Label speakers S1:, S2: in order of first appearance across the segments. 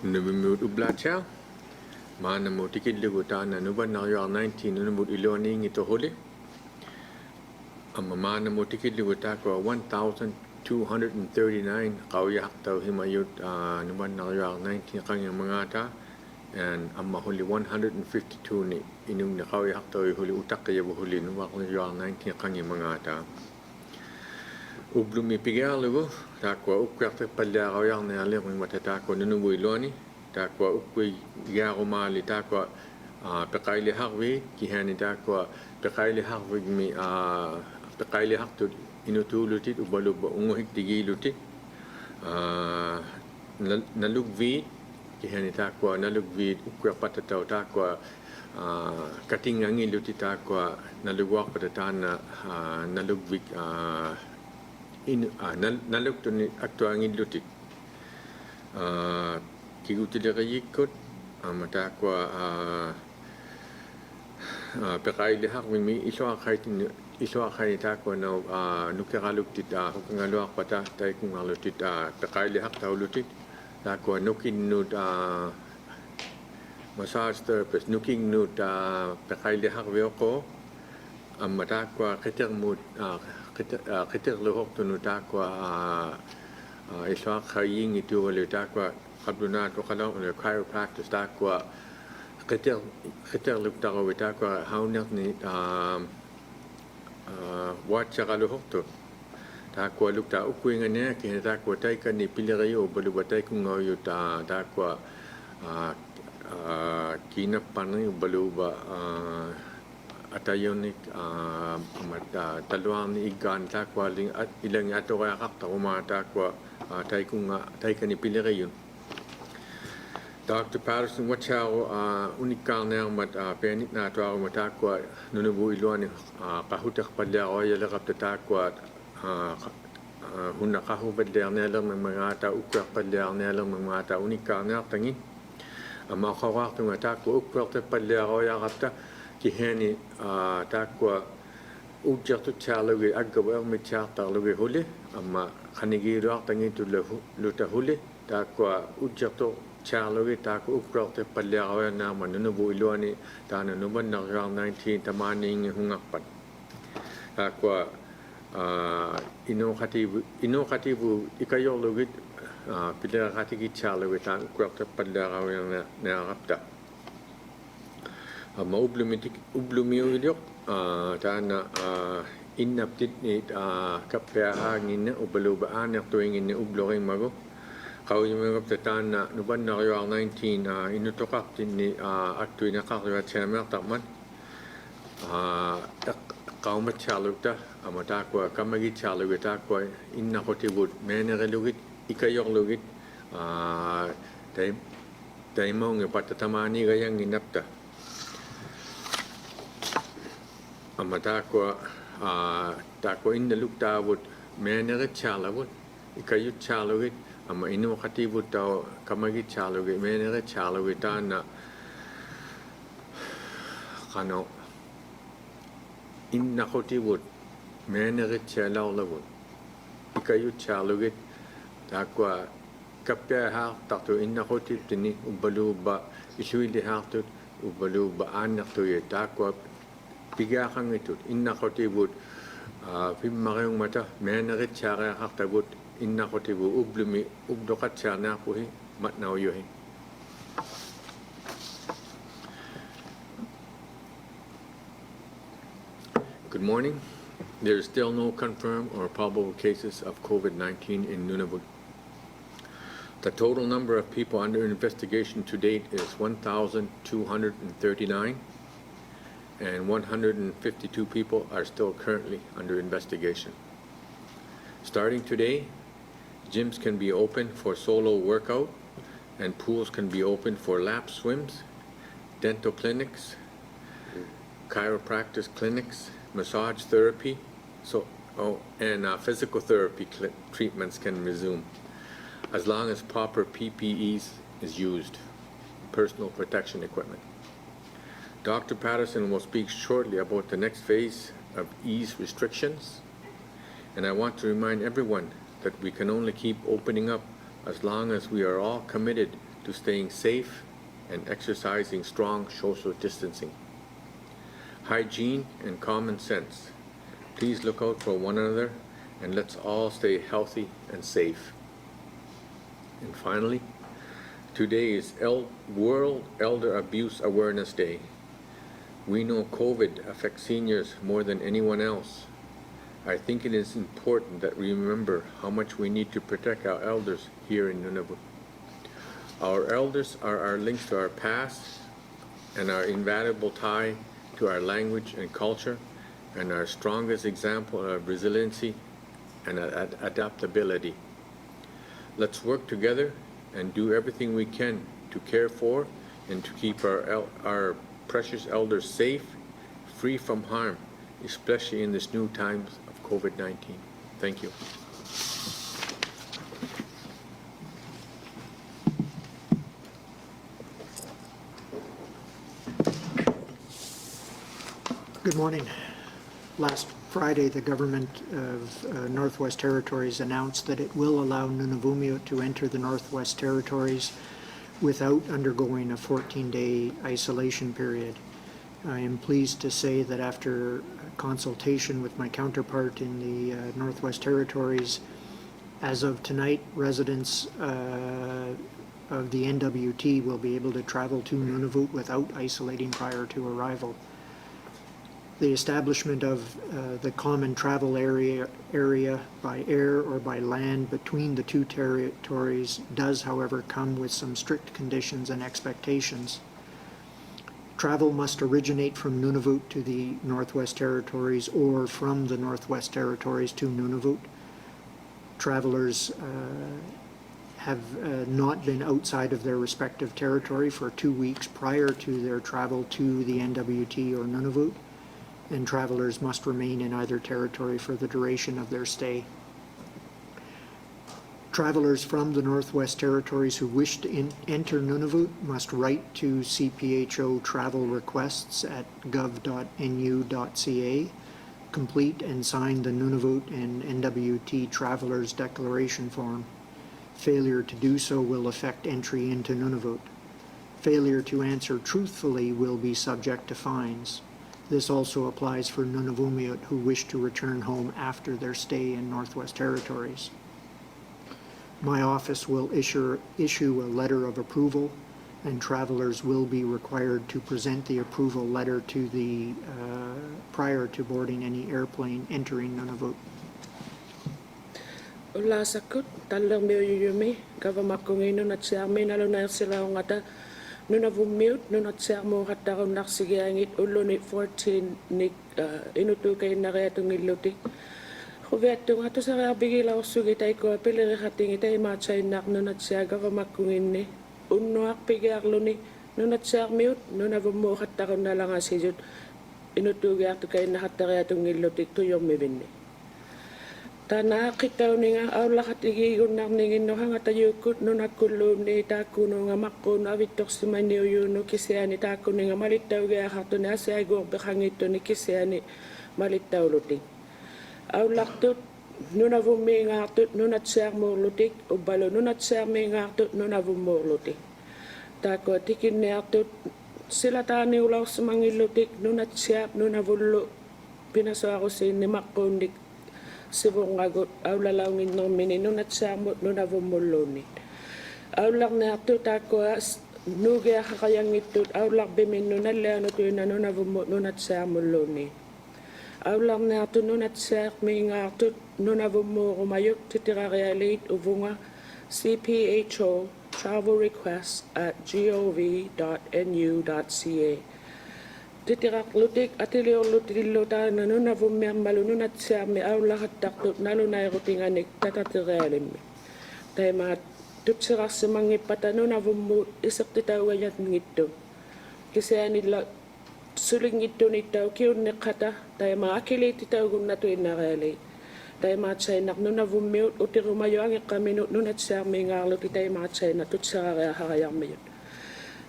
S1: Nunavut ublacha mana mo tikid lugutan na nuban na 19 Nunavut iloni ngito huli amma mana mo tikid luguta ko 1239 qawyak taw himayut nuban na 19 kang mga ta and amma huli 152 ni inung na qawyak taw huli utak kaya huli nuban na 19 kang mga ta ublumi pigalugo takwa ukkwarte palya qawyak na ale ng matatako Nunavut iloni takwa ukwi yaro mali takwa pekaili hakwi kihani takwa pekaili hakwi mi pekaili haktu inutulutit ubaluba unguhik tigilutit nalugvid kihani takwa nalugvid ukwa patataw takwa katingangi lutit takwa nalugwak patatana nalugvik nalugtuni aktuangi lutit kigutilirayikot matakwa pekaili hakwi mi iswa khay takwa na nukikaluktit hukangaluak pata tay kung alutit pekaili hak taulutit takwa nukin nut massage therapist nuking nut pekaili hak wioko matakwa kiter mut kiter lohok tunu takwa iswa khaying itu wale takwa kabuna to kalau le chiropractor takwa kiter luk tago takwa haunak ni watcha kalau hokto takwa luk ta ukuinga ne ki takwa tai kan ni pilirayo balu batai ku ngoyo takwa kina panay balu ba atayonik talwang ni igan takwa ilang ato kaya kakta kuma takwa tai kan ni pilirayo Dr. Patterson, what's how unikal na mat penit na to matakwa Nunavut iloni kahutak padya o yala kaptatakwa hunakahu padya na lang ng mga ta ukrak padya na lang ng mga ta unikal na tangin makawak ng matakwa ukrak padya o yala kapta kiheni takwa ujak to chalogi agawa mi chakta logi huli amma khanigiro tangin to luta huli takwa ujak to Charlotte tako ukrakte palyawa na Nunavut iloni tana nuban na 19 tamaning hungakpan takwa inokatibu ikayologit pilakatigi Charlotte tan ukrakte palyawa na kapta ublumiulyok tana innaptit ni kapya ngin ubalubaan tuwingin ni ubloking mago Kau yung mga kapitatan na nuban na kayo ang 19 inutokak din ni aktuy na kakriwa tiyama takman kau matchalog ta amatakwa kamagi chalog itakwa inna kotibud menerelugit ikayok lugit tay mo ng patatamani kayang inapta amatakwa takwa inna luktawud meneret chalawud ikayot chalogit ama inu katibut tau kamagi chaloge menere chaloge tana kano inna kotibut menere chalaw lawut ikayu chaloge takwa kapya ha takto inna kotib tini ubalu ba isuili ha tut ubalu ba anak to ye takwa piga kang itut inna kotibut pimmarayong mata menere chara ha tabut inna kotibu ublumi ubdokat chana kuhi matnaw yohi Good morning. There is still no confirmed or probable cases of COVID-19 in Nunavut. The total number of people under investigation to date is 1,239 and 152 people are still currently under investigation. Starting today, gyms can be open for solo workout and pools can be open for lap swims, dental clinics, chiropractic clinics, massage therapy, and physical therapy treatments can resume as long as proper PPEs is used, personal protection equipment. Dr. Patterson will speak shortly about the next phase of ease restrictions, and I want to remind everyone that we can only keep opening up as long as we are all committed to staying safe and exercising strong social distancing. Hygiene and common sense. Please look out for one another and let's all stay healthy and safe. And finally, today is World Elder Abuse Awareness Day. We know COVID affects seniors more than anyone else. I think it is important that we remember how much we need to protect our elders here in Nunavut. Our elders are our links to our past and our invaluable tie to our language and culture and our strongest example of resiliency and adaptability. Let's work together and do everything we can to care for and to keep our precious elders safe, free from harm, especially in this new times of COVID-19. Thank you.
S2: Good morning. Last Friday, the government of Northwest Territories announced that it will allow Nunavut to enter the Northwest Territories without undergoing a 14-day isolation period. I am pleased to say that after consultation with my counterpart in the Northwest Territories, as of tonight, residents of the NWT will be able to travel to Nunavut without isolating prior to arrival. The establishment of the common travel area by air or by land between the two territories does, however, come with some strict conditions and expectations. Travel must originate from Nunavut to the Northwest Territories or from the Northwest Territories to Nunavut. Travelers have not been outside of their respective territory for 2 weeks prior to their travel to the NWT or Nunavut, and travelers must remain in either territory for the duration of their stay. Travelers from the Northwest Territories who wish to enter Nunavut must write to CPHO travel requests at gov.nu.ca, complete and sign the Nunavut and NWT Travelers Declaration Form. Failure to do so will affect entry into Nunavut. Failure to answer truthfully will be subject to fines. This also applies for Nunavut who wish to return home after their stay in Northwest Territories. My office will issue a letter of approval, and travelers will be required to present the approval letter to the prior to boarding any airplane entering Nunavut.
S3: Ola sakut talang meu yumi gavamakungino na tsiarmi nalunay sila ngata Nunavut nunat siarmo hattaron naksigiangit ulunit 14 nik inutukay na kaya tungiluti. Huwetong ato sa bigila usugitay ko apiliri hating itay machay nak nunat siya gavamakungin ni unuak pigiarlo ni nunat siarmiut Nunavut hattaron na lang asijut inutukay ato kay na hattara tungiluti tuyong mibindi. Tana kitaw ni nga aw lakat igigon nak ningin no hanga tayukut no nakulum ni taku no nga makko no avitok si maniyo yun no kisiani taku ni nga malitaw gaya hato na si ay gong bekangito ni kisiani malitaw luting. Aw laktut Nunavut nga atut nunat siya mo lutik o balo nunat siya nga atut Nunavut mo lutik. Tako tikin ni atut sila tani ulaw sa mangilutik nunat siya Nunavut lo pinaso ako si ni makko ni sibong agot awlalawin ng mininun at samot Nunavumulunit. Awlak na ito tako nugya kakayang ito awlak biminun na leano ito na Nunavumut at samulunit. Awlak na ito nunat sak may nga ito Nunavumu umayok titirarealit uvunga CPHO travel requests at gov.nu.ca. Titirak lutik atiliw lutilo ta na Nunavut malunun at siya may awla at takot nalunay rutinganik tatatirealim. Tayo mga tutsirak sa mga ipata Nunavut isak titawayat ngito. Kasi nila suling ito nito kiyon nikata tayo mga akilit itaw kung natuin na realit. Tayo mga tsay nak Nunavut utirumayo ang ikamino nunat siya may ngarlo tayo mga tsay na tutsirak hayang mayon.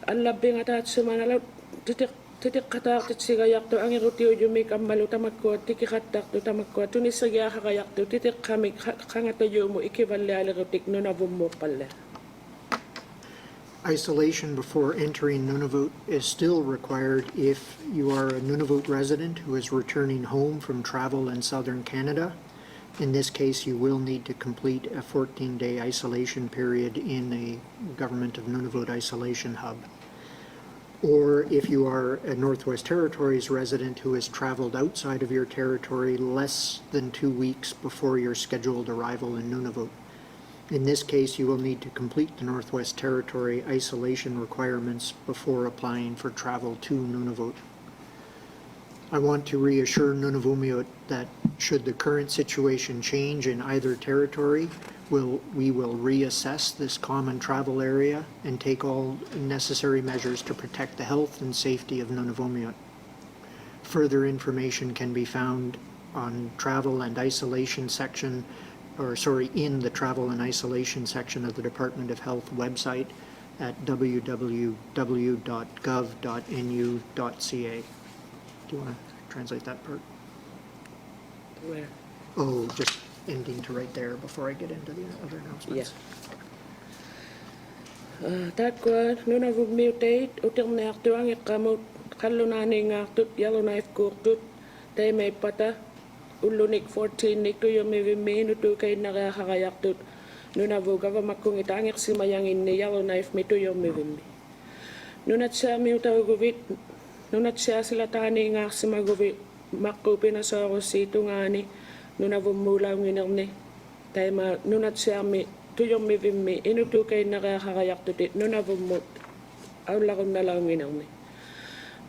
S3: Ang labing at sa manalaw Titikataaq tsigayaqtu angirutiu yumi kammalu tamakkua tikikattaqtu tamakkua tunissagiaqaqayaqtu titikkamik qangatayumu ikivallialirutik Nunavummuuqqalle.
S2: Isolation before entering Nunavut is still required if you are a Nunavut resident who is returning home from travel in southern Canada. In this case, you will need to complete a 14-day isolation period in a Government of Nunavut isolation hub. Or if you are a Northwest Territories resident who has traveled outside of your territory less than 2 weeks before your scheduled arrival in Nunavut. In this case, you will need to complete the Northwest Territory isolation requirements before applying for travel to Nunavut. I want to reassure Nunavummiut that should the current situation change in either territory, we will reassess this common travel area and take all necessary measures to protect the health and safety of Nunavummiut. Further information can be found on travel and isolation section, in the travel and isolation section of the Department of Health website at www.gov.nu.ca. Do you want to translate that part?
S3: Where?
S2: Oh, just ending to right there before I get into the other announcements.
S3: Takkua Nunavummiuteit utirniartuang iqqamut qallunaaniingaartut yalunaifkuurtut taimaipata ullunik 14 niktuyumivimmi nutukainariaqaqayartut Nunavu gavamakkungita angirsimayanginni yalunaif mituyumivimmi. Nunatsaamiutauguvit nunatsaasilataaningaarsimaguvit maqqupinasoorussiitungaani Nunavummuulaunginerni taima nunatsaami tuyummivimmi inutukainariaqaqayartutit Nunavummut aullarunnalaunginerni.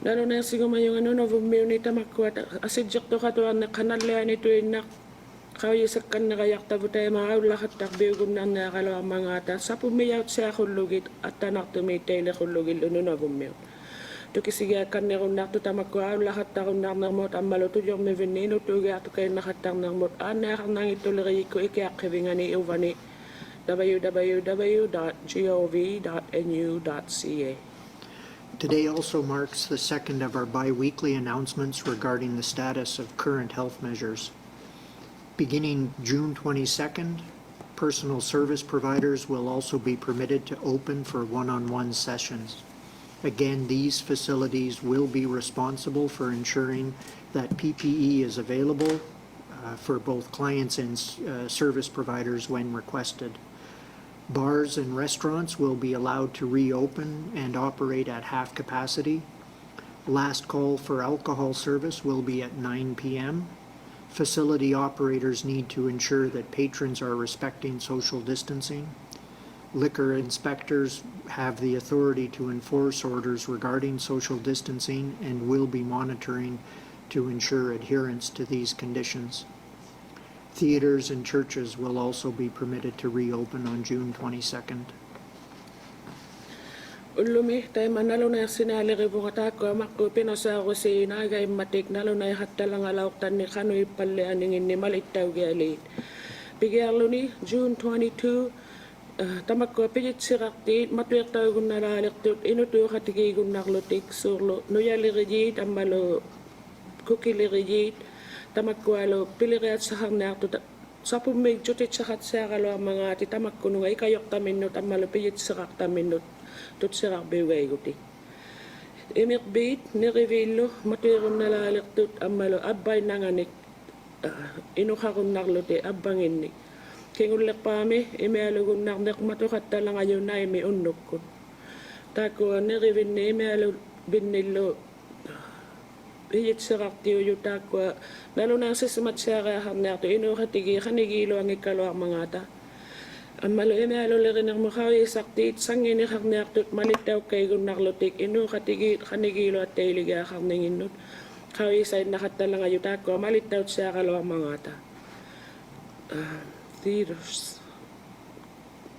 S3: Nalunersigumajunga Nunavummiuni tamakkuat asijjaqtuqatuarne qanalliani tuinnaq qauyisakkannerayartavu taima aullaqattaq biugunnarneaqaluarmangaata sapummiyautsaaqhullugit attanartumi tailequllugillu Nunavummiut. Tukisigiakkannerunnartu tamakku aullaqattarunnarnermut ammalu tuyummivinni inutuugiartukainneqattarnermut aanneaqarnangittuleriyikku ikiaqqivingani uvani www.gov.nu.ca.
S2: Today also marks the second of our bi-weekly announcements regarding the status of current health measures. Beginning June 22nd, personal service providers will also be permitted to open for one-on-one sessions. Again, these facilities will be responsible for ensuring that PPE is available for both clients and service providers when requested. Bars and restaurants will be allowed to reopen and operate at half capacity. Last call for alcohol service will be at 9 p.m. Facility operators need to ensure that patrons are respecting social distancing. Liquor inspectors have the authority to enforce orders regarding social distancing and will be monitoring to ensure adherence to these conditions. Theaters and churches will also be permitted to reopen on June 22nd.
S3: Ullumi taima nalunersinaalirivungataakku maqqupinasaarusiinaagaimmatik nalunaihattalangalaortanni qanuippallianinginni malittaugialiit. Pigiarluni June 22 tamakkua pijitsiqartiit matuertaugunnalaalirtut inutuuqatigiigunnarlutik suurlu nuyalirijiit ammalu kukilirijiit tamakkualu piliriatsaharnaartut sapummig jutitsaqatsaaqaluarmangaati tamakkununga ikayortaminnut ammalu pijitsiqartaminnut tutsiqarpiugaiguti. Imiqbiit niriviillu matuerunnalaalirtut ammalu abbainanganik inuqarunnarluti abbanginnik. Kingullerpaami imialugunnarneq matuqattalangajunnaimi unnukkun. Takkua nirivinni imialu binnillu hijitserartiuju takkua nalunarsisimatsiareaharneartu inuuqatigi qanigiiluangikkaluarmangaata. Ammalu imialulerinermu qauyisartiit sanginiqarneartut malittaukkaygunnarlutik inuuqatigi qanigiiluattailigiaqarninginnut qauyisainnaqattalangaju takkua malittautsiaqaluarmangaata. Theaters.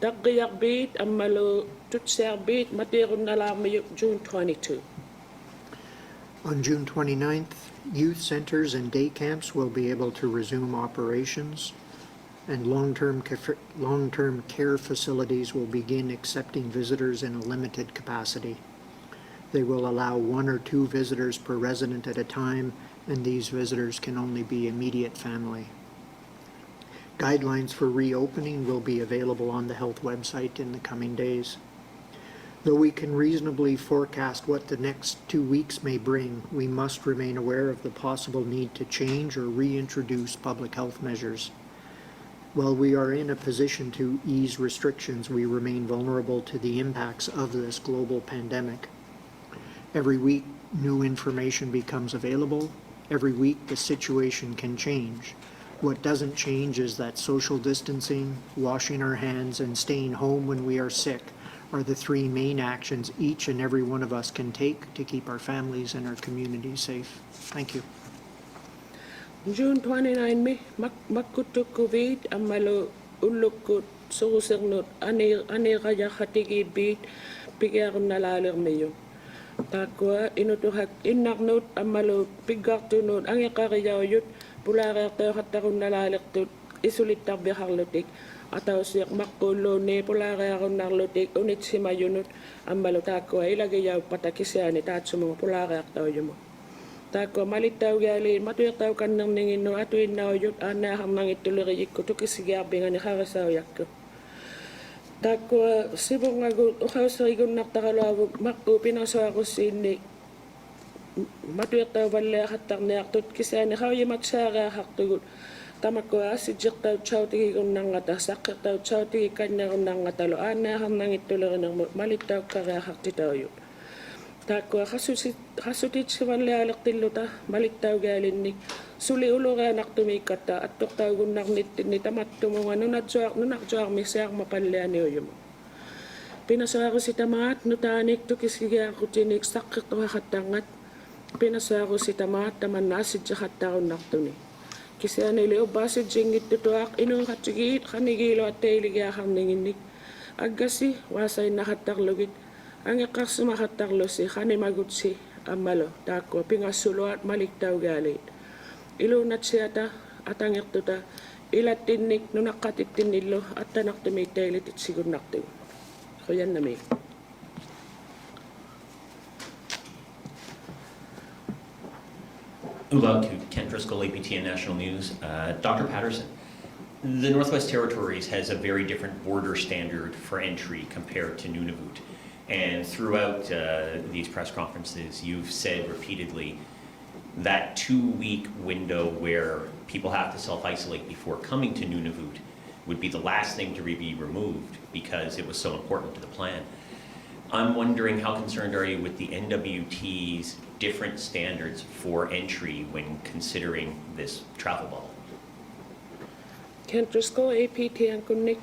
S3: Taqqiaqbiit ammalu tutsiarbiit matiirunnalaarmi June 22.
S2: On June 29th, youth centers and day camps will be able to resume operations, and long-term care facilities will begin accepting visitors in a limited capacity. They will allow 1 or 2 visitors per resident at a time, and these visitors can only be immediate family. Guidelines for reopening will be available on the health website in the coming days. Though we can reasonably forecast what the next 2 weeks may bring, we must remain aware of the possible need to change or reintroduce public health measures. While we are in a position to ease restrictions, we remain vulnerable to the impacts of this global pandemic. Every week, new information becomes available. Every week, the situation can change. What doesn't change is that social distancing, washing our hands, and staying home when we are sick are the 3 main actions each and every one of us can take to keep our families and our communities safe. Thank you.
S3: June 29 mi makkutuk COVID amalo ulukut surusignut ani kaya khatigi bit pigarun nalalir mayo. Takwa inutuhak innaknut amalo pigartunut ang ikariyawyut pularerteo khatarun nalalir isulit tarbiharlutik. Ataw siyak makkulo ne pularerun narlutik unit simayunut amalo takwa ilagayaw patakisiani tatsumo pularerteo yumo. Tako malitaw gali matuyataw kan nang ningino atuin na yut ana hamang ituliri ko tukisigabi nga ni harasaw yakko. Tako sibong ago uhaw sa igon naktakalaw makko pinaso ako sini matuyataw wala hatak na yaktut kisani haw yimatsara haktugut tamako asijik taw chaw tigi gon nang ngata sakit taw chaw tigi kanya gon nang ngata lo ana hamang ituliri nang malitaw kara haktitaw yut. Tako hasutit siwan lealak tiluta malitaw galin ni suli uluga nak tumikata at tuktaw gunak ni tamat tumunga nunakjuak misak mapalya ni uyum. Pinasa ako si tamat nutanik tukisiga ako tinik sakit o hakatangat. Pinasa ako si tamat taman nasid siya kataw naktuni. Kisa nilio basid jingit tutuak inong katigit kanigilo at tailigakang ninginik. Agasi wasay nakataklugit. Ang ikas makataklo si kanimagut si amalo tako pingasulo at maliktaw galit. Ilunat siya ta at ang iktuta ilatinik no nakatitin nilo at tanak tumitailit at sigur naktiw. So yan na may.
S4: Ula Ken Driscoll, APTN National News. Dr. Patterson, the Northwest Territories has a very different border standard for entry compared to Nunavut. And throughout these press conferences, you've said repeatedly that 2-week window where people have to self-isolate before coming to Nunavut would be the last thing to be removed because it was so important to the plan. I'm wondering how concerned are you with the NWT's different standards for entry when considering this travel bubble?
S3: Ken Driscoll, APTN kunik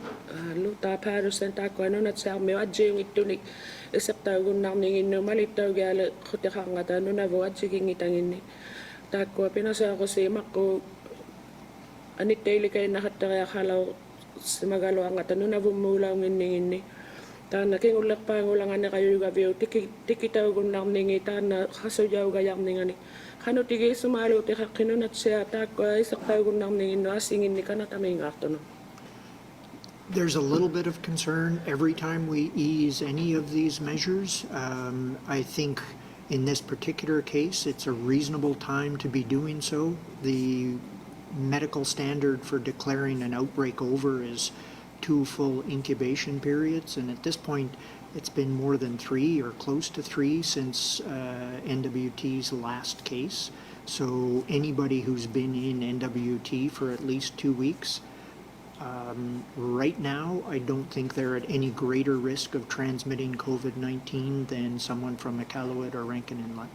S3: luta Patterson tako ano nat sa me adje yung itunik isap taw gunang ningin no malitaw gala khotikang ata no na buat siging itangin ni tako pinasa ako si mako anit daily kay nakataya khalaw simagalo ang ata no na bumulaw ngin ni ta naking ulak pa ngulangan na kayo yung avio tikitaw gunang ningi ta na khasojaw gayang ningani Kano tigay sumalo ti kinunat siya tako isak taw gunang ningin no asingin ni kanata may ngakto no.
S2: There's a little bit of concern every time we ease any of these measures. I think in this particular case, it's a reasonable time to be doing so. The medical standard for declaring an outbreak over is 2 full incubation periods, and at this point, it's been more than 3 or close to 3 since NWT's last case. So anybody who's been in NWT for at least 2 weeks, right now, I don't think they're at any greater risk of transmitting COVID-19 than someone from Iqaluit or Rankin Inlet.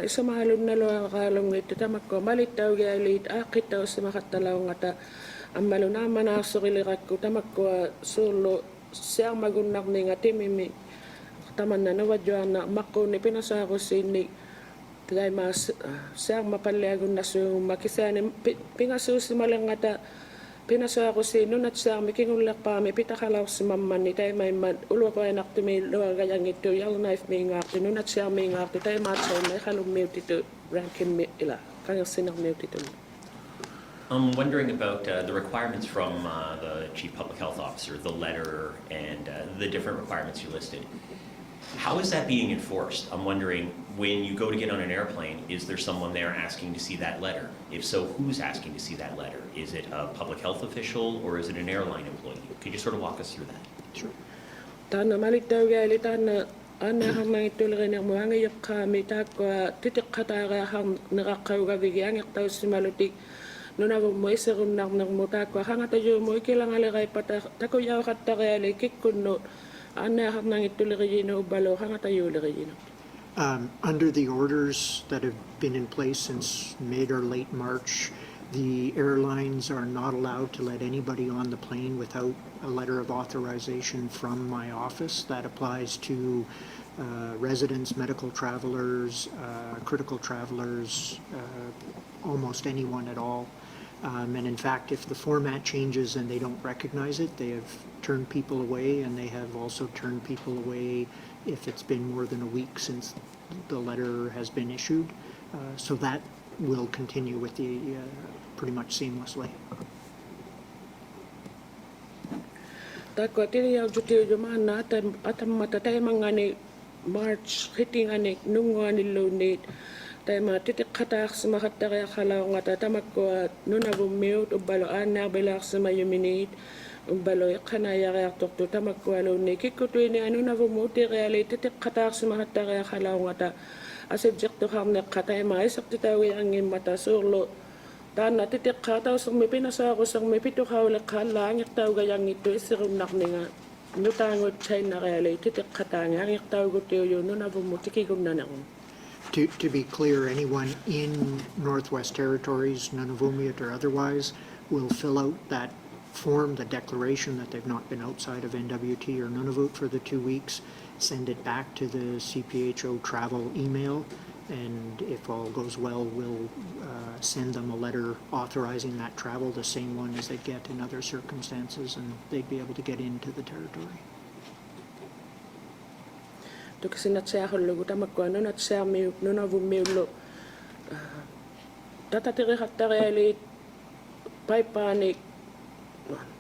S3: Isa mahalon na lo kalong ito tamak ko malitaw galit akitaw sa makatalaw ngata ang malunama na sukilirat ko tamak ko solo siyang magunak ni nga timimi taman na nawadyo na mako ni pinasa ko sini kaya mas siyang mapalyagon na siyang makisani pingaso si malang ngata pinasa ko sino at siyang mikingulak pa may pitakalaw si mamman ni tayo may ulo ko ay naktumi luwa gayang ito yung knife may ngakti nun at siyang may ngakti tayo matsaw may kalumiyot ito rankin ila kanyang sinak miyot ito.
S4: I'm wondering about the requirements from the Chief Public Health Officer, the letter, and the different requirements you listed. How is that being enforced? I'm wondering, when you go to get on an airplane, is there someone there asking to see that letter? If so, who's asking to see that letter? Is it a public health official or is it an airline employee? Could you sort of walk us through that?
S2: Sure.
S3: Tana malittaugaali tana annaharnangittuleриnermu angiyaqqaami taakua titiqqataariahar neqaqqaugavigi angertaussimalutik nunavummu iserunnarnermu taakua hangatajuumu ikilangaleraipata takuyauqattariali kikkunnu annaharnangittuleriginu ubbalu hangatayuuleriginu.
S2: Under the orders that have been in place since mid or late March, the airlines are not allowed to let anybody on the plane without a letter of authorization from my office. That applies to residents, medical travelers, critical travelers, almost anyone at all. And in fact, if the format changes and they don't recognize it, they have turned people away, and they have also turned people away if it's been more than a week since the letter has been issued. So that will continue with the pretty much seamlessly.
S3: Taakua tiliaututiljumaanna atammata taimangani March hitingani nunguanilluunniit taima titiqqataarsimahattariaqalaungata tamakkua nunavummiut ubbalu aannaarbilaarsimayuminiit ubbalu iqqanayariartortu tamakkualuunni kikkutuini anunavummu utiriali titiqqataarsimahattariaqalaungata asibsiqtuharneqqa taima isertitaugiangimmata suurlu taanna titiqqaatausermi pinasaarusermi pituqauleqqallaangertaugajangittu issirunnarninga nutaangut sainnareali titiqqataangi angertaugutiuyu nunavummu tikigunnanarum.
S2: To be clear, anyone in Northwest Territories, Nunavummiut or otherwise, will fill out that form, the declaration that they've not been outside of NWT or Nunavut for the 2 weeks, send it back to the CPHO travel email, and if all goes well, we'll send them a letter authorizing that travel, the same one as they get in other circumstances, and they'd be able to get into the territory.
S3: Tukisinnatsiahullugu tamakkua nunatsiarmiuk nunavummiullu tatatirihattariali paippaanik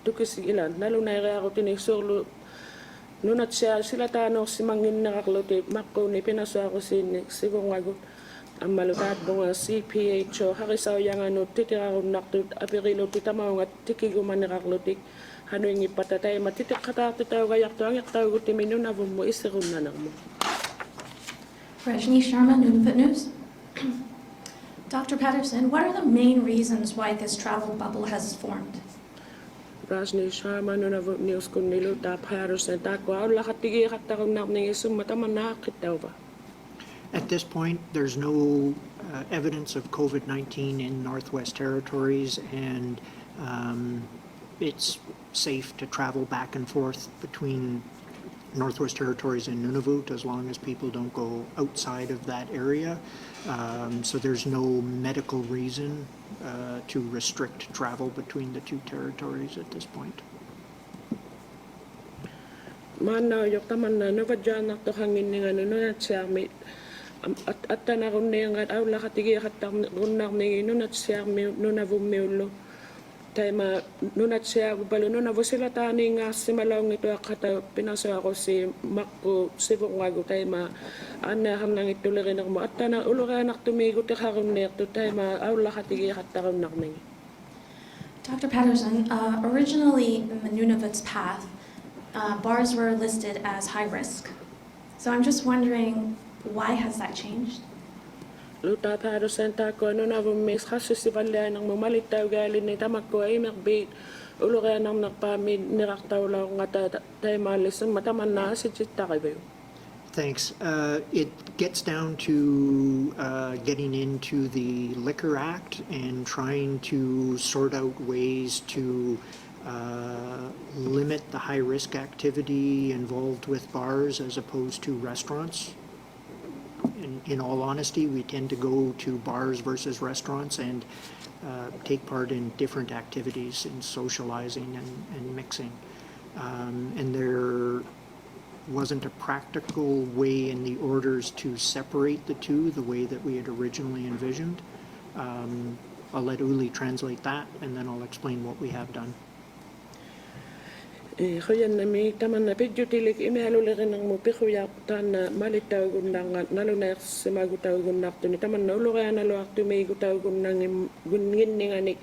S3: tukisilan nalunairiarutini suurlu nunatsia silataanoorsimanginnerarluti maqquuni pinasuarusiinni sivungagut ammalu taatpunga CPHO harisauyanganut titirarunnartut apiriluti tamaungat tikigumanerarlutik hanuingippata taima titiqqataartitaugajartu angertaugutimi nunavummu issirunnanarmu.
S5: Rajni Sharma, Nunavut News. Dr. Patterson, what are the main reasons why this travel bubble has formed?
S3: Rajni Sharma, Nunavut News kunnilu Patterson taakua aullaqattigiiqattarunnarningi summa tamannaaqqittauva.
S2: At this point, there's no evidence of COVID-19 in Northwest Territories, and it's safe to travel back and forth between Northwest Territories and Nunavut as long as people don't go outside of that area. So there's no medical reason to restrict travel between the two territories at this point.
S3: Maannaujok tamanna nuvajjaanartoqanginninga nunatsiarmi attanarunniangat aullaqattigiiqattarrunnarnigi nunatsiarmi nunavummiullu taima nunatsiagupalu nunavusilataaniingaarsimalaungituaqqata pinasuarusi maqqu sivungagu taima annaharnangittulernermu attana ulurianartumiigu tiqarunniartu taima aullaqattigiiqattarunnarnigi.
S5: Dr. Patterson, originally in the Nunavut's path, bars were listed as high risk. So I'm just wondering, why has that changed?
S3: Luta Patterson taakua nunavummis qassissivaliaanarmu malittaugaallini tamakkua imerbiit ulurianarnerpaami nirartaulaungata taimaallisumma tamanna asitsittariviu.
S2: Thanks. It gets down to getting into the Liquor Act and trying to sort out ways to limit the high-risk activity involved with bars as opposed to restaurants. In all honesty, we tend to go to bars versus restaurants and take part in different activities in socializing and mixing. And there wasn't a practical way in the orders to separate the two the way that we had originally envisioned. I'll let Uli translate that, and then I'll explain what we have done.
S3: Hoyan nami taman na pidjutilik imialulirin ng mupihuyak tan na malitawgunang nalunak semagutawgunak to ni taman na uluran na luak to may gutawgunang gungin ni nganik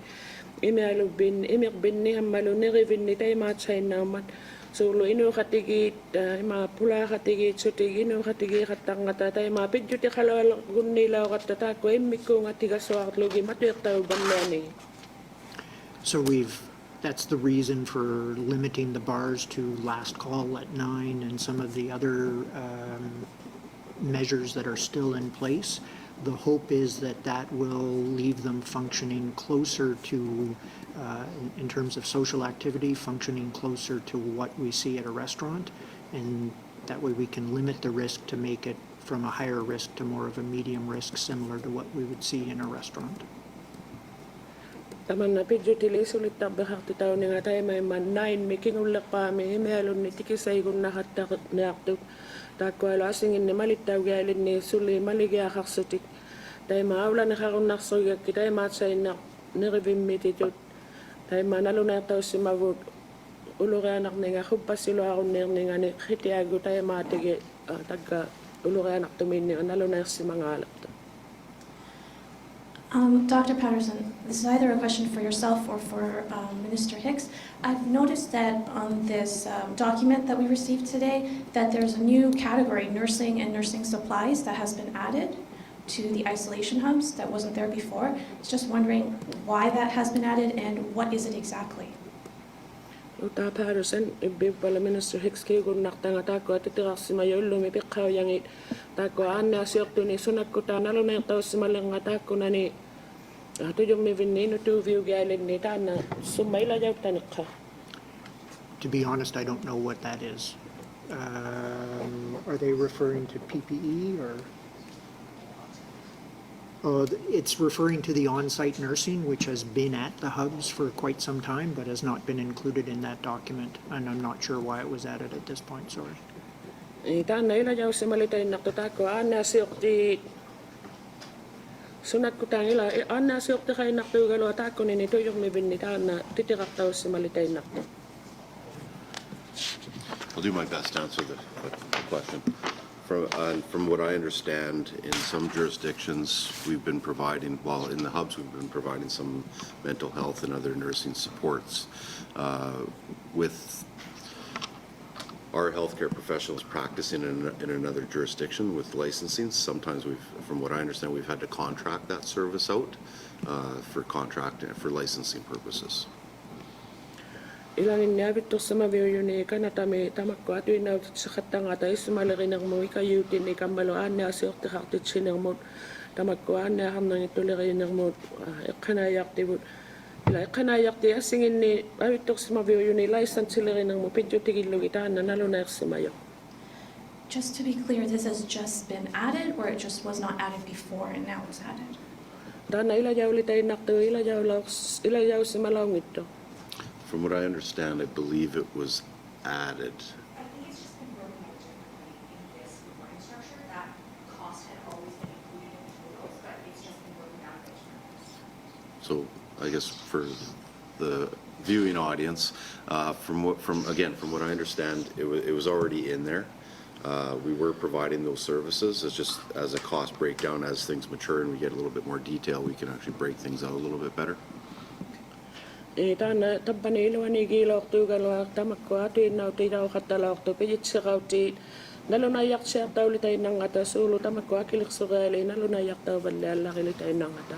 S3: imialubin imiakbin ni hamalo ni revin ni tayo matchay naman solo ino katigit ma pula katigit sutig ino katigit katang ngata tayo mapidjuti kalawal gunnilaw katata ko imiko nga tigaswak logi matuyak tayo banlani.
S2: So that's the reason for limiting the bars to last call at 9 and some of the other measures that are still in place. The hope is that that will leave them functioning closer to, in terms of social activity, functioning closer to what we see at a restaurant. And that way we can limit the risk to make it from a higher risk to more of a medium risk, similar to what we would see in a restaurant.
S3: Taman na pidjutili sulit na bahak ti tao ni nga tayo may man-9 may kinulak pa may halon ni tikisay kung nakatakot na akto tako alo asingin ni malitaw galin ni suli maligya kaksutik tayo maawla na kakong naksoyak kita tayo matsay na nirevim mititut tayo manalo na tao si mavod uluran ak ni nga kupasilo ako ni nga ni kitiago tayo matige tagka uluran ak tumin ni nalo na si mga alap to.
S5: Dr. Patterson, this is either a question for yourself or for Minister Hickes. I've noticed that on this document that we received today, that there's a new category, nursing and nursing supplies, that has been added to the isolation hubs that wasn't there before. I was just wondering why that has been added and what is it exactly?
S3: Dr. Patterson, ibig pala Minister Hickes kayo kung naktangata ko at itirak si Mayo lumipik kaw yang it. Tako na siyok to ni sunat ko tanalo na yung tao si malang atako na ni ato yung may vinino to view galin ni tana sumayla yaw tanik ka.
S2: To be honest, I don't know what that is. Are they referring to PPE or? It's referring to the on-site nursing, which has been at the hubs for quite some time, but has not been included in that document. And I'm not sure why it was added at this point, sorry.
S3: Tana ila yaw si malitay naktotako ana siyok ti sunat ko tangila ana siyok ti kay naktugalo atako ni nito yung may vinita na titirak tao si malitay nakto.
S6: I'll do my best to answer the question. From what I understand, in some jurisdictions, we've been providing, well, in the hubs, we've been providing some mental health and other nursing supports. With our healthcare professionals practicing in another jurisdiction with licensing, sometimes from what I understand, we've had to contract that service out for licensing purposes.
S3: Ilangin niya bito sa mabiyo ni kanatami tamak ko ato inaw sa katanga tayo sumalari ng mga ikayutin ni kamaluan na siyok ti kaktit sinang mo tamak ko na ham nang itulari ng mo kanayak ti kanayak ti asingin ni abito sa mabiyo ni license sila rin ng mo pidyo tigilog itaan na nalunayak si Mayo.
S5: Just to be clear, this has just been added or it just was not added before and now it's added?
S3: Dana ilayaw li tayo nakto ilayaw si malawang ito.
S6: From what I understand, I believe it was added.
S7: I think it's just been broken out differently in this reporting structure. That cost had always been included in the totals, but it's just been broken down by different.
S6: So I guess for the viewing audience, from what I understand, it was already in there. We were providing those services. It's just as a cost breakdown, as things mature and we get a little bit more detail, we can actually break things out a little bit better.
S3: Tana tampanilo ni gilok tu galo tamak ko ato inaw ti daw katalok to pijit sa kauti nalunayak siya taw litay ng ata sulo tamak ko akilik sugali nalunayak taw balala kilitay ng ata.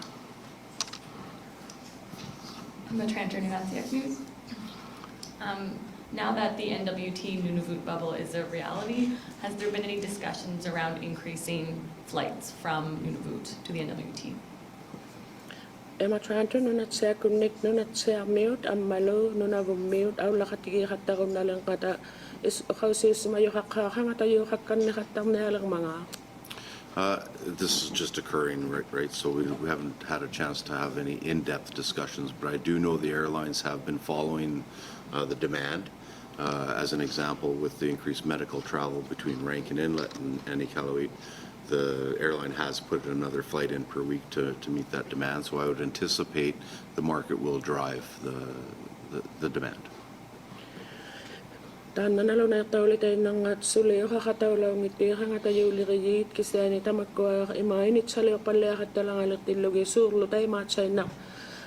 S8: I'm going to try and turn it on to News. Now that the NWT Nunavut bubble is a reality, has there been any discussions around increasing flights from Nunavut to the NWT?
S3: Ema tranto nunat siya connect nunat siya mute amalo nunavum mute aw lakatigi kataron na lang kata is kasi sumayo kakakangata yo kakkan na katang na lang mga.
S6: This is just occurring, right? So we haven't had a chance to have any in-depth discussions, but I do know the airlines have been following the demand. As an example, with the increased medical travel between Rankin Inlet and Iqaluit the airline has put another flight in per week to meet that demand. So I would anticipate the market will drive the demand.
S3: Tanna naluna taulita nangat suli kakataulaw ngiti hangata yuliriyit kisani tamakwa imainit sali palle hatalangalit tilugi surlu tay matsay na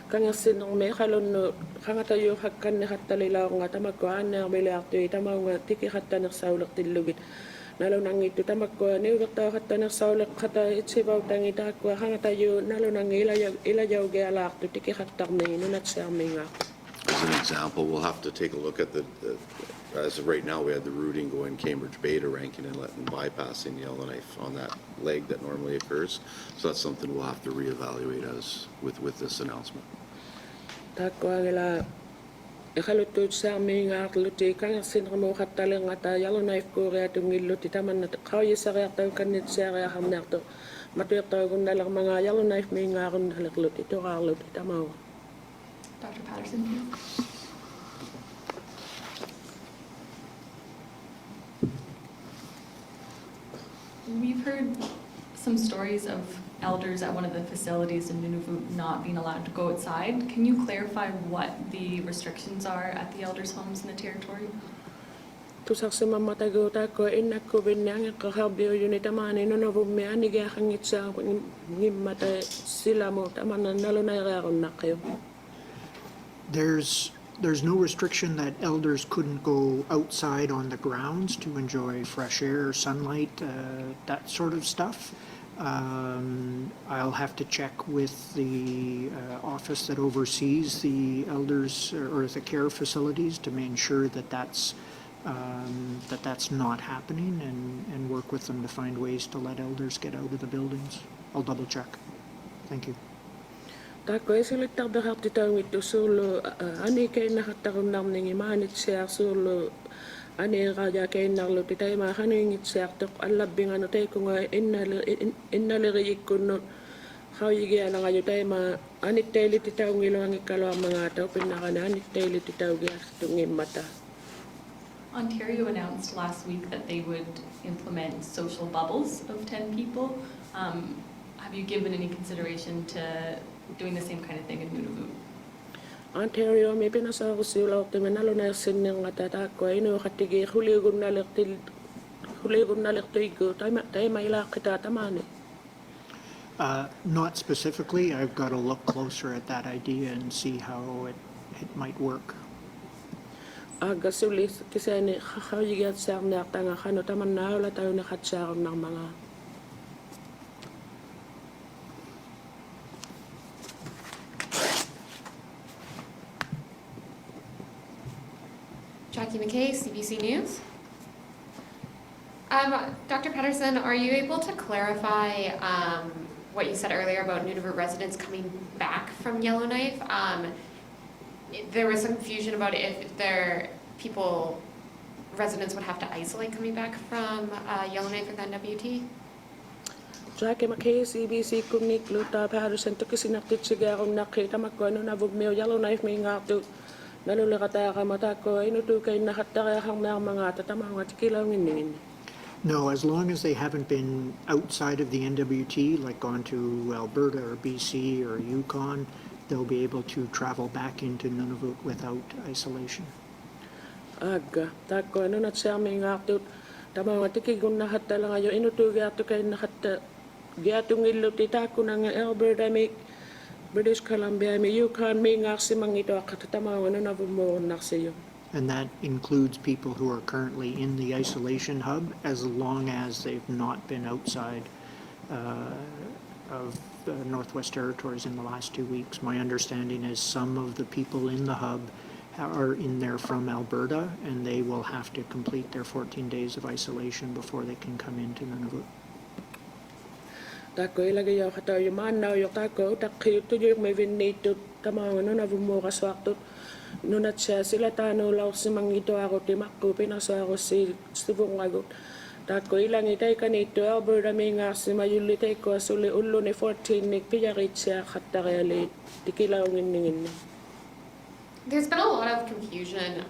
S3: kangasin ng may kalon hangata yu hakkan ni hatalilaw nga tamakwa na bilyakto itamaw nga tiki hatta nagsawlak tilugit nalunang ito tamakwa ni ukta hatta nagsawlak hata itsibaw tangita kwa hangata yu nalunang ilayaw gyalakto tiki hatta ni nunat siya nga.
S6: As an example, we'll have to take a look at as of right now, we had the routing going Cambridge Bay to Rankin Inlet and bypassing Yellowknife on that leg that normally occurs. So that's something we'll have to reevaluate as with this announcement.
S3: Iqaluit sa aming luti kang sinramo katalang ata Yellowknife ko rea tungilot itaman na kaya sa rea tayo kanit sa rea hamnakto matuyok tayo kung nalang mga Yellowknife may ngaron halaklut ito kalut itamaw.
S8: Dr. Patterson, please. We've heard some stories of elders at one of the facilities in Nunavut not being allowed to go outside. Can you clarify what the restrictions are at the elders' homes in the territory?
S3: Tusak sa mamatago tako inak ko binyang kahabyo yun itamani Nunavut may anigakangit sa ngimata sila mo tamanan nalunay raron na kayo.
S2: There's no restriction that elders couldn't go outside on the grounds to enjoy fresh air, sunlight, that sort of stuff. I'll have to check with the office that oversees the elders or the care facilities to make sure that that's not happening and work with them to find ways to let elders get out of the buildings. I'll double check. Thank you.
S3: Tako silit tabahap titaw ito solo ani kay nakataron nam ning imanit siya solo ani raja kay narlo titay mahaningit siya tok alabing ano tay ko nga innaliri kuno hawigi ana nga tay ma anit tayli titaw ngilong ikalo mga taw pinakana anit tayli titaw gyas tungim mata.
S8: Ontario announced last week that they would implement social bubbles of 10 people. Have you given any consideration to doing the same kind of thing in Nunavut?
S3: Ontario may pinasa ko sila ito manalo na sin ng atatako ay no katigi huligon na lektil igo tayo mailak kita tamani.
S2: Not specifically. I've got to look closer at that idea and see how it might work.
S3: Aga sulis kasi ni kakayigat sa na tanga kano taman na wala tayo nakatsakon ng mga
S9: Jackie McKay, CBC News. Dr. Patterson, are you able to clarify what you said earlier about Nunavut residents coming back from Yellowknife? There was some confusion about if residents would have to isolate coming back from Yellowknife and then NWT?
S3: Jackie McKay, CBC Kumnik, Luta Patterson, to kisinaktit siya kung nakita magkano na vugmeo Yellowknife may ngato. Nalulakata ka mata ko, inutukay nakataka kang mga tatamang at kilawin.
S2: No, as long as they haven't been outside of the NWT, like gone to Alberta or BC or Yukon, they'll be able to travel back into Nunavut without isolation.
S3: Aga, tako ano na siya may ngato. Tamang at ikigun nakata lang ayo, inutukay ato kay nakata. Giatong ilutita ko ng Alberta may British Columbia, may Yukon, may ngaksi mangito akatamawan na bumuon naksiyo.
S2: And that includes people who are currently in the isolation hub, as long as they've not been outside of the Northwest Territories in the last 2 weeks. My understanding is some of the people in the hub are in there from Alberta, and they will have to complete their 14 days of isolation before they can come into Nunavut.
S3: Tako ilagay yung kataw yung manaw yung tako takyo to yung may vinito tamawan na bumukas wakto nunat siya sila tano law si mangito ako timakko pinasa ako si sibong agot tako ilang itay kanito Alberta may nga si mayulitay ko suli ulo ni 14 nik piyarit siya katakali tikilaw ngin.
S9: There's been a lot of confusion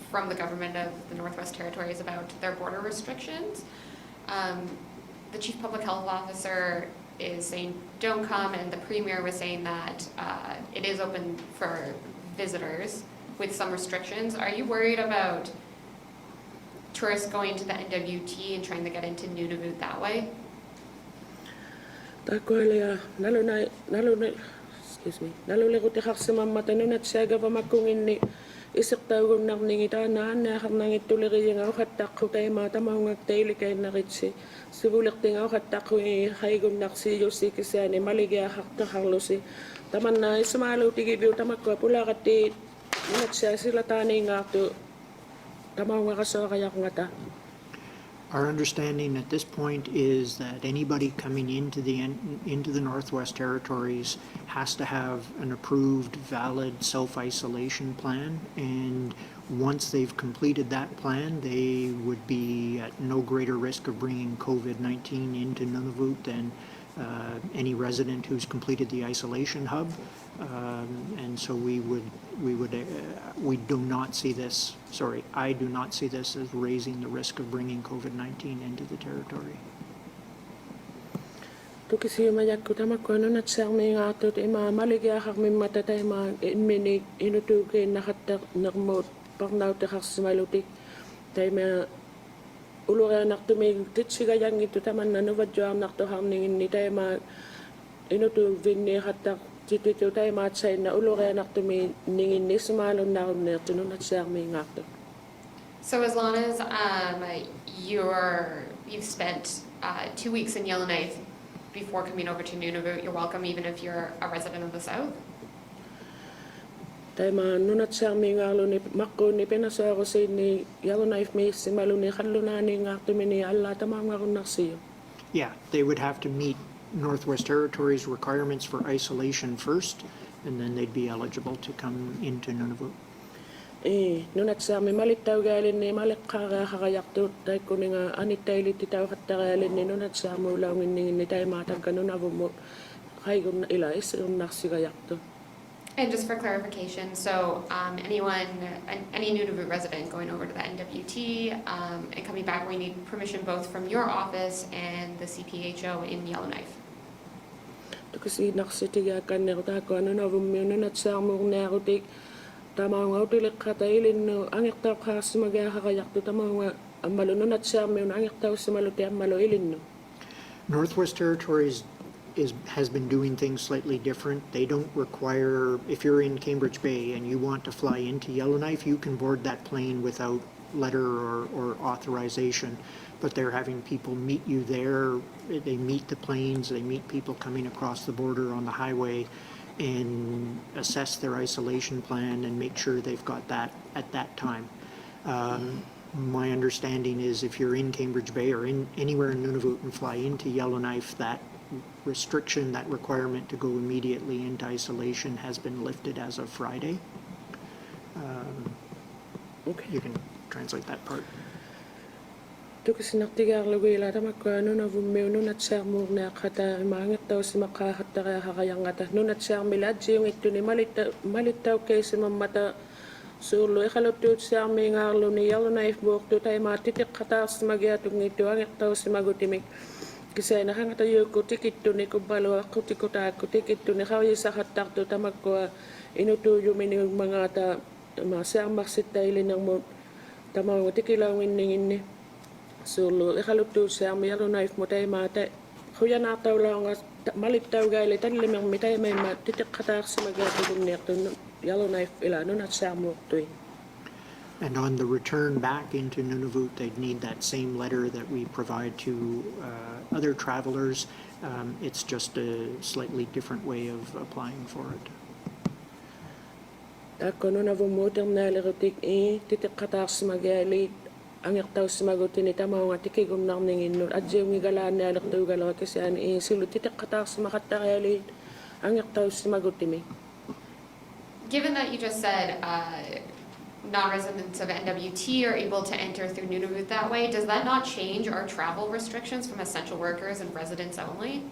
S9: from the government of the Northwest Territories about their border restrictions. the chief public health officer is saying don't come, and the premier was saying that it is open for visitors with some restrictions. Are you worried about tourists going to the NWT and trying to get into Nunavut that way?
S3: Takoilia nalule ko tikhaksima matanunat siaga pamakungin isaktagun narningita na harnangit tulirianga khattakku taimata maungak taili kay nakitsi sibulektinga khattakku haigun naksi yosikisani maligia hakta harlosi tamanna ismalu tigibiu tamakko pulakati nunatsia sila tani ngatu tamaunga kasokayak ngata.
S2: Our understanding at this point is that anybody coming into the Northwest Territories has to have an approved, valid self-isolation plan, and once they've completed that plan, they would be at no greater risk of bringing COVID-19 into Nunavut than any resident who's completed the isolation hub. And so we do not see this, I do not see this as raising the risk of bringing COVID-19 into the territory.
S3: Tukisi majakku tamakko nunat sarmi ngato ima maligia harmi matatay ma inmini inutuke nakatta nakmot parnaw te harsmalutik tayma ulura naktumig titsiga yang itu taman nanuvadjo nakto harningin ni tayma inutu vinni hatta tititu tayma tsay na ulura naktumi ningin ni sumalon na nerto nunat sarmi ngato.
S9: So as long as you've spent 2 weeks in Yellowknife before coming over to Nunavut, you're welcome even if you're a resident of the South?
S3: Tayma nunat sarmi ngalo ni makko ni penasaro sa ni Yellowknife may simalu ni kalunani ngaktumi ni alla tamang ngakon naksiyo.
S2: Yeah, they would have to meet Northwest Territories requirements for isolation first, and then they'd be eligible to come into Nunavut.
S3: Nunat sarmi malitaw galin ni malikara hakayakto tay ko nga anitay lititaw kataralin ni nunat sarmi ulawin ni tayo matag kanunavo mo kaygon na ila isun naksigayakto.
S9: And just for clarification, so any Nunavut resident going over to the NWT and coming back, we need permission both from your office and the CPHO in Yellowknife.
S3: Kasi naksitigakan na ko ano na nunat sarmi narutik tamang utilik katailin no angik taw khas magahakayakto tamang malununat sarmi angik taw simaluti maloilin no.
S2: Northwest Territories has been doing things slightly different. They don't require, if you're in Cambridge Bay and you want to fly into Yellowknife, you can board that plane without letter or authorization, but they're having people meet you there. They meet the planes, they meet people coming across the border on the highway and assess their isolation plan and make sure they've got that at that time. My understanding is if you're in Cambridge Bay or anywhere in Nunavut and fly into Yellowknife, that restriction, that requirement to go immediately into isolation has been lifted as of Friday.
S3: Okay.
S2: You can translate that part.
S3: Kasi naktigar lagwila tamakko nunavo meu nunat sarmo na kata mangit taw si makahatta kaya hakayang kata nunat sarmi ladji yung ito ni malitaw kay si mamata sulo ikalutut sarmi ngarlo ni Yellowknife book to tayo matitik katas magyatong ito ang itaw si magutimik. Kasi nakangatayo ko tikit to ni kubalo ako tikota ko tikit to ni kaway sa hatak to tamakko inutuyo minig mga ta masang maksit tayo ng mo tamang tikilawin ningin ni. Sulu ikalutut sarmi Yellowknife mo tayo mata kuya nataw lang malitaw gaili tanlimang mitay may matitik katak si magyatong nito Yellowknife ila nunat sarmo to.
S2: And on the return back into Nunavut, they'd need that same letter that we provide to other travelers. It's just a slightly different way of applying for it.
S3: Ako nunavo modern na lirutik titik katak si magali ang yaktaw si magutin ita mga tikigom na ningin nun at yung igalaan na laktaw galaw kasi silo titik katak si makatakali ang yaktaw si magutin.
S9: Given that you just said non-residents of NWT are able to enter through Nunavut that way, does that not change our travel restrictions from essential workers and residents only?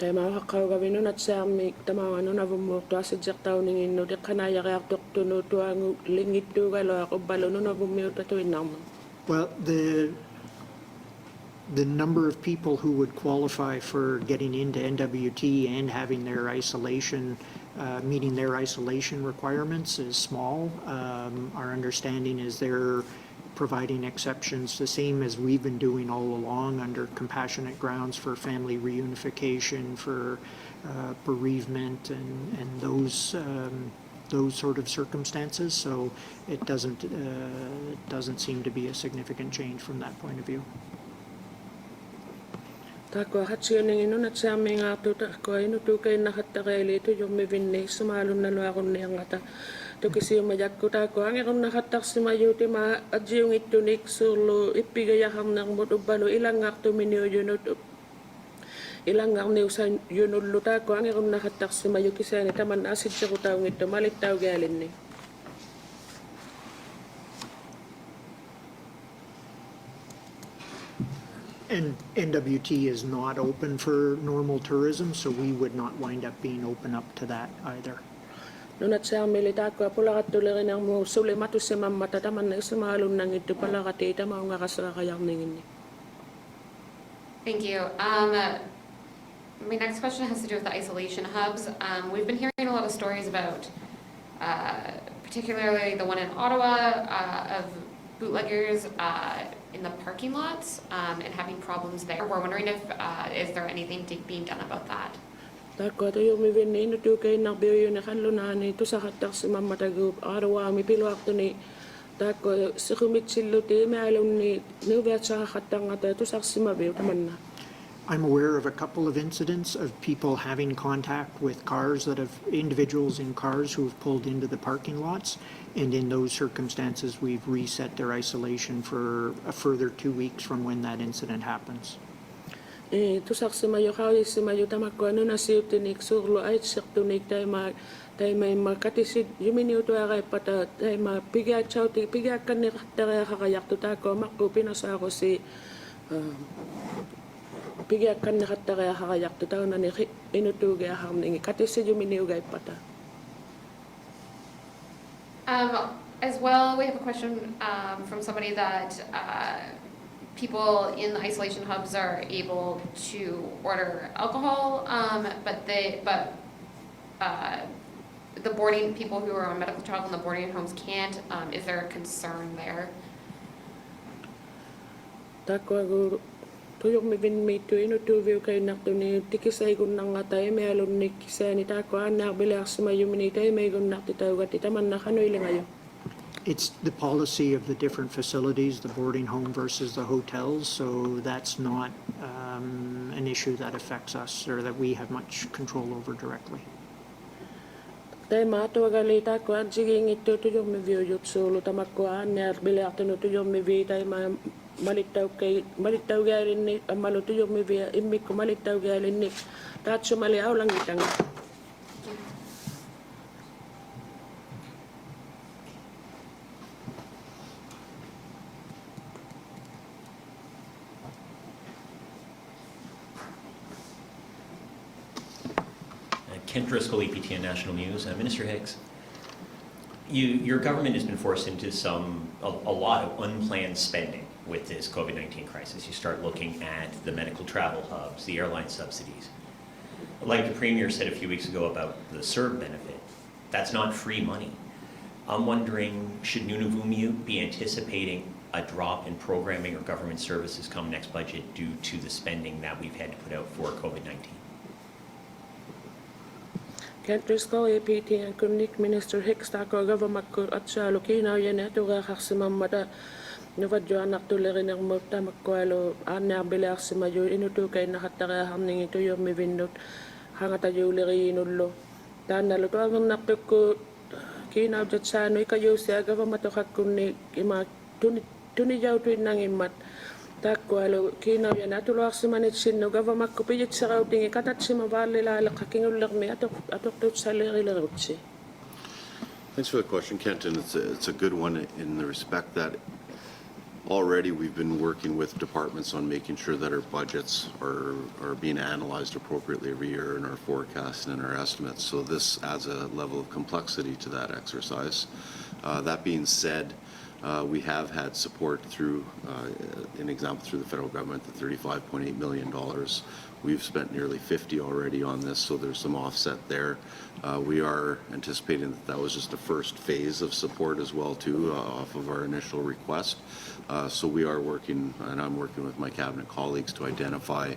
S3: Tayo makakaw gawin nun at sa amik tamawa nun avumok to asidyak tao ningin no di kanaya kaya tukto no to ang lingit to galo ako balo nun avumok to naman.
S2: Well, the number of people who would qualify for getting into NWT and having their isolation, meeting their isolation requirements is small. Our understanding is they're providing exceptions, the same as we've been doing all along under compassionate grounds for family reunification, for bereavement, and those sort of circumstances. So it doesn't seem to be a significant change from that point of view.
S3: Tako hatsiyoning ino na sami nga to tako ino to kay nakatakaili to yung mivinne sumalon na lo ako niyang ata to kasi yung majak ko tako ang akong nakatak si mayuti ma adjiyong itunik solo ipigayaham ng motobalo ilang akto minyo yun ilang ang niyo sa yun ulo tako ang akong nakatak si mayuti sa ni taman asid siya ko taong ito malit tao galin ni.
S2: And NWT is not open for normal tourism, so we would not wind up being open up to that either.
S3: Nunat sa milita ko pula katuloy ng mo suli matu si mamma tataman na sumalon ng ito pala katita mga nga kasakayang ningin.
S9: Thank you. My next question has to do with the isolation hubs. We've been hearing a lot of stories about, particularly the one in Ottawa, of bootleggers in the parking lots and having problems there. We're wondering if is there anything being done about that?
S3: Tako to yung mi vinno to kay nakbiyo na kanlunan ito sa katak si mamma tagup Ottawa mi pilwak to ni tako si kumitsillo ti may alon ni nuvet sa katang ata to sa si mabiyo taman na.
S2: I'm aware of a couple of incidents of people having contact with individuals in cars who have pulled into the parking lots. And in those circumstances, we've reset their isolation for a further 2 weeks from when that incident happens.
S3: To sa si mayo kawis si mayo tamak ko ano na si tinik surlo ay sektunik tayo may makatisid yuminiw to ay pata tayo mapiga chow ti piga kan ni katara kakayak to tako makko pinasa ako si piga kan ni katara kakayak to tayo na ni inutuga ham ni katisid yuminiw gay pata.
S9: As well, we have a question from somebody that people in the isolation hubs are able to order alcohol, but the boarding people who are on medical travel in the boarding homes can't. Is there a concern there?
S3: Tako tuyok mi bin mi tu ino tu view kay nakto ni tikisay gun nang atay may alon ni kisa ni tako anak bilas mayo minitay may gun nakti tayo gatita man nakanoy lingayo.
S2: It's the policy of the different facilities, the boarding home versus the hotels, so that's not an issue that affects us or that we have much control over directly.
S3: Tay mato galita ko an sige ngito tuyok mi view yut solo tamak ko an ner bilak to tuyok mi vi tay ma malitaw galin ni maluto yung mi via imik ko malitaw galin ni tat sumaliaw lang itang.
S4: Kent Driscoll, EPTN National News. Minister Hickes, your government has been forced into a lot of unplanned spending with this COVID-19 crisis. You start looking at the medical travel hubs, the airline subsidies. Like the Premier said a few weeks ago about the CERB benefit, that's not free money. I'm wondering, should Nunavut be anticipating a drop in programming or government services come next budget due to the spending that we've had to put out for COVID-19?
S3: Kent Driscoll, EPTN Kunik, Minister Hickes, tako government ko at sa lukinaw yan ito kakaksimam mata. Nuvadyo anak tulirin ang mata makwalo anak bilak si mayo inutukay nakatarahan ng ito yung mivinot hangatayo liri inulo. Tanalo to ang nakpik ko kinaw dyan sa ano ikayo siya government o kakunik ima tunijaw tuwin ng imat. Takwalo kinaw yan atulak si manit sino government ko pijit sa kauting ikatat si mabali lalak kakingulak mi atok tut sa liri lirutsi.
S6: Thanks for the question, Kent, and it's a good one in the respect that already we've been working with departments on making sure that our budgets are being analyzed appropriately every year in our forecasts and in our estimates. So this adds a level of complexity to that exercise. That being said, We have had support through, an example, through the federal government, the $35.8 million. We've spent nearly 50 already on this, so there's some offset there. We are anticipating that was just the first phase of support as well, too, off of our initial request. So we are working, and I'm working with my cabinet colleagues to identify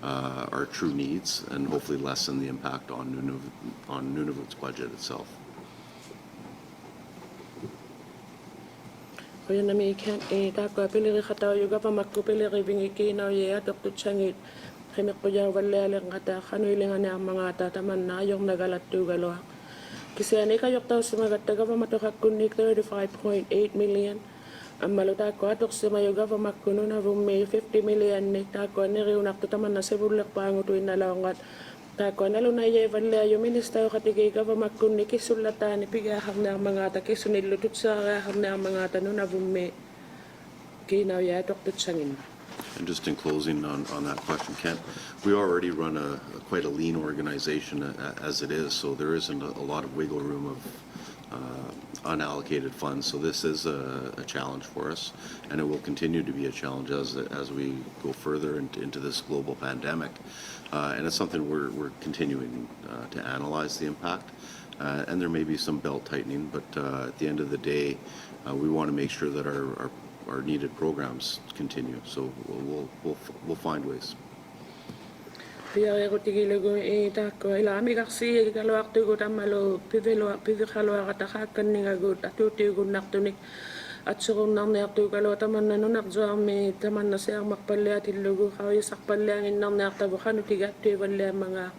S6: our true needs and hopefully lessen the impact on Nunavut's budget itself.
S3: Kuya nami kan tako piliri khataw yuga pa makku piliri bingi kinaw ye atok tutsangit kami kuya wala lang kata kanu ilingan ang mga tataman na yung nagalat tugalo kasi ani kayok taw sumagat taga pa matokak kunik 35.8 million ang maluta ko atok sa yuga pa makkuno na rumme 50 million ni tako ni riunak tataman na sebulak pangutuin na lawangat tako na lunay ye wala yung minister katigay ka pa makkun ni kisulatan ni pigahang na mga ta kisunilutut sa hang na mga tanong na bumme kinaw ya doktot sangin.
S6: And just in closing on that question, Kent, we already run quite a lean organization as it is, so there isn't a lot of wiggle room of unallocated funds. So this is a challenge for us, and it will continue to be a challenge as we go further into this global pandemic. And it's something we're continuing to analyze the impact. And there may be some belt tightening, but at the end of the day, we want to make sure that our needed programs continue. So we'll find ways.
S3: Pia ko tigilugo tako ila mi kaksi kalwak tugo tamalo pivelo katakakan ni gagut atutugo naktunik at sugon nang naktu kalo taman na nunak zoami taman na siang makpalya tilugo kawi sakpalyangin nang naktabu kanu tigat tuwalya mga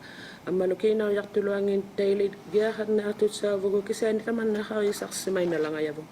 S3: amalukinaw yaktuluangin daily giyahan na atut sa bugo kisani taman na kawi saksimay na lang ayabo.